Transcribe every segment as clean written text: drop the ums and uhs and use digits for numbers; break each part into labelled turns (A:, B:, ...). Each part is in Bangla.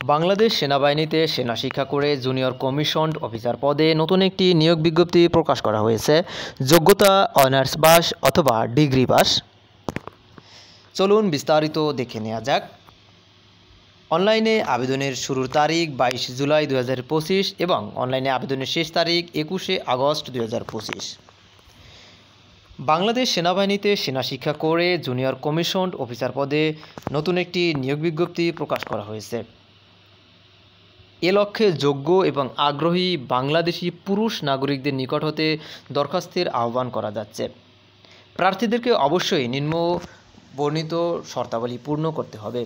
A: বাংলাদেশ সেনাবাহিনীতে সেনা শিক্ষা করে জুনিয়র কমিশনড অফিসার পদে নতুন একটি নিয়োগ বিজ্ঞপ্তি প্রকাশ করা হয়েছে। যোগ্যতা অনার্স পাস অথবা ডিগ্রি পাস। চলুন বিস্তারিত দেখে নেওয়া যাক। অনলাইনে আবেদনের শুরুর তারিখ 22 জুলাই 2025 এবং অনলাইনে আবেদনের শেষ তারিখ 21 আগস্ট 2025। বাংলাদেশ সেনাবাহিনীতে সেনা শিক্ষা করে জুনিয়র কমিশনড অফিসার পদে নতুন একটি নিয়োগ বিজ্ঞপ্তি প্রকাশ করা হয়েছে। এ লক্ষ্যে যোগ্য এবং আগ্রহী বাংলাদেশি পুরুষ নাগরিকদের নিকট হতে দরখাস্তের আহ্বান করা যাচ্ছে। প্রার্থীদেরকে অবশ্যই নিম্ন বর্ণিত শর্তাবলী পূর্ণ করতে হবে।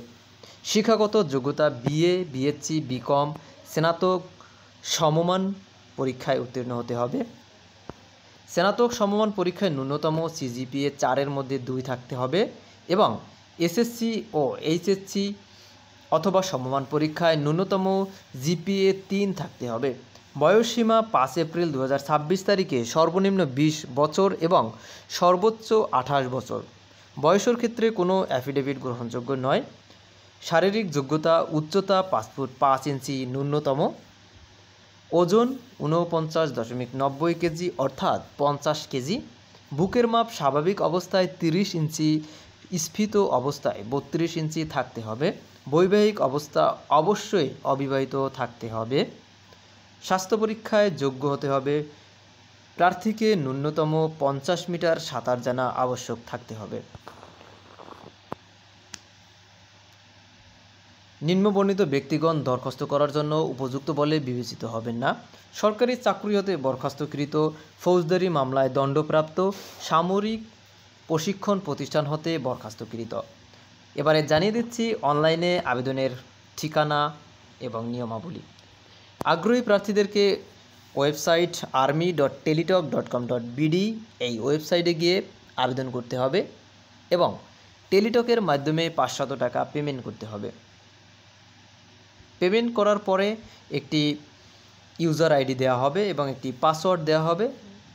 A: শিক্ষাগত যোগ্যতা বিএ, বিএসসি, বিকম, স্নাতক সমমান পরীক্ষায় উত্তীর্ণ হতে হবে। স্নাতক সমমান পরীক্ষায় ন্যূনতম সিজিপিএ 4-এর মধ্যে 2 থাকতে হবে এবং এসএসসি ও এইচএসসি অথবা সমমান পরীক্ষায় ন্যূনতম জিপিএ 3 থাকতে হবে। বয়সসীমা 5 এপ্রিল 2026 তারিখে সর্বনিম্ন 20 বছর এবং সর্বোচ্চ 28 বছর। বয়সের ক্ষেত্রে কোনো অ্যাফিডেভিট গ্রহণযোগ্য নয়। শারীরিক যোগ্যতা উচ্চতা 5 ফুট 5 ইঞ্চি ন্যূনতম, ওজন 49.90 কেজি অর্থাৎ 50 কেজি, বুকের মাপ স্বাভাবিক অবস্থায় 30 ইঞ্চি, স্ফীত অবস্থায় 32 ইঞ্চি থাকতে হবে। বৈবাহিক অবস্থা অবশ্যই অবিবাহিত থাকতে হবে। স্বাস্থ্য পরীক্ষায় যোগ্য হতে হবে। প্রার্থীকে ন্যূনতম 50 মিটার সাঁতার জানা আবশ্যক থাকতে হবে। নিম্নবর্ণিত ব্যক্তিগণ দরখাস্ত করার জন্য উপযুক্ত বলে বিবেচিত হবেন না। সরকারি চাকরি হতে বরখাস্তকৃত, ফৌজদারি মামলায় দণ্ডপ্রাপ্ত, সামরিক প্রশিক্ষণ প্রতিষ্ঠান হতে বরখাস্তকৃত। এবারে জানিয়ে দিচ্ছি অনলাইনে আবেদনের ঠিকানা এবং নিয়মাবলী। আগ্রহী প্রার্থীদেরকে ওয়েবসাইট army.teletalk.com.bd এই ওয়েবসাইটে গিয়ে আবেদন করতে হবে এবং টেলিটকের মাধ্যমে 500 টাকা পেমেন্ট করতে হবে। পেমেন্ট করার পরে একটি ইউজার আইডি দেওয়া হবে এবং একটি পাসওয়ার্ড দেওয়া হবে।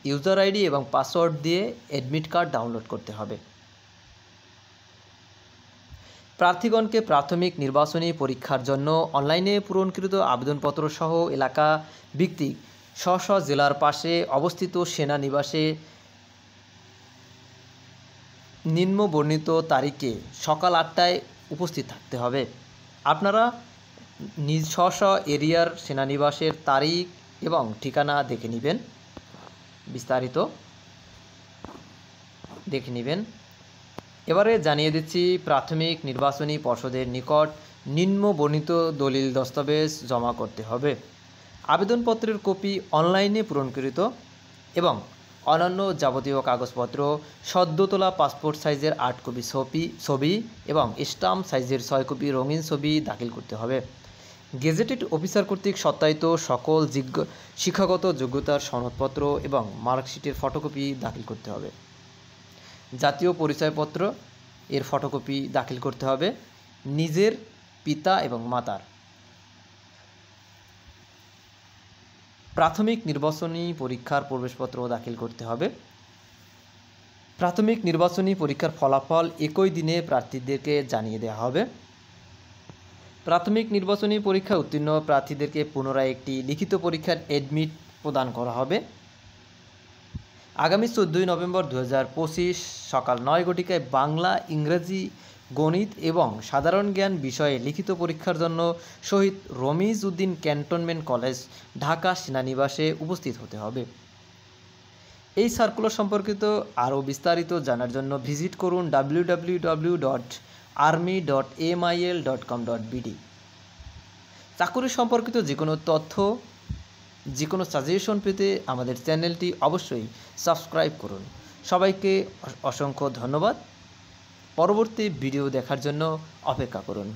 A: ইউজার আইডি এবং পাসওয়ার্ড দিয়ে অ্যাডমিট কার্ড ডাউনলোড করতে হবে। প্রার্থীগণকে প্রাথমিক নির্বাচনী পরীক্ষার জন্য অনলাইনে পূরণকৃত আবেদনপত্র সহ এলাকা ভিত্তিক স্ব জেলার পাশে অবস্থিত সেনানিবাসে নিম্ন বর্ণিত তারিখে সকাল 8টায় উপস্থিত থাকতে হবে। আপনারা নিজ স্ব এরিয়ার সেনানিবাসের তারিখ এবং ঠিকানা দেখে নেবেন, বিস্তারিত দেখে নেবেন। এবারে জানিয়ে দিচ্ছি প্রাথমিক নির্বাচনী পর্ষদের নিকট নিম্ন বর্ণিত দলিল দস্তাবেজ জমা করতে হবে। আবেদনপত্রের কপি অনলাইনে পূরণকৃত এবং অন্যান্য যাবতীয় কাগজপত্র, সদ্য তোলা পাসপোর্ট সাইজের 8 কপি ছবি এবং স্টাম্প সাইজের 6 কপি রঙিন ছবি দাখিল করতে হবে। গেজেটেড অফিসার কর্তৃক সত্যায়িত সকল শিক্ষাগত যোগ্যতার সনদপত্র এবং মার্কশিটের ফটোকপি দাখিল করতে হবে। জাতীয় পরিচয়পত্র এর ফটোকপি দাখিল করতে হবে। নিজের, পিতা এবং মাতার। প্রাথমিক নির্বাচনী পরীক্ষার প্রবেশপত্র দাখিল করতে হবে। প্রাথমিক নির্বাচনী পরীক্ষার ফলাফল একই দিনে প্রার্থীদেরকে জানিয়ে দেওয়া হবে। প্রাথমিক নির্বাচনী পরীক্ষায় উত্তীর্ণ প্রার্থীদেরকে পুনরায় একটি লিখিত পরীক্ষার অ্যাডমিট প্রদান করা হবে। আগামী 14 নভেম্বর 2025 সকাল 9 ঘটিকায় বাংলা, ইংরেজি, গণিত এবং সাধারণ জ্ঞান বিষয়ে লিখিত পরীক্ষার জন্য শহীদ রমিজ উদ্দিন ক্যান্টনমেন্ট কলেজ, ঢাকা সেনানিবাসে উপস্থিত হতে হবে। এই সার্কুলার সম্পর্কিত আরও বিস্তারিত জানার জন্য ভিজিট করুন www.army.mil.com.bd। চাকুরি সম্পর্কিত যে কোনো তথ্য, যে কোনো সাজেশন পেতে আমাদের চ্যানেলটি অবশ্যই সাবস্ক্রাইব করুন। সবাইকে অসংখ্য ধন্যবাদ। পরবর্তী ভিডিও দেখার জন্য অপেক্ষা করুন।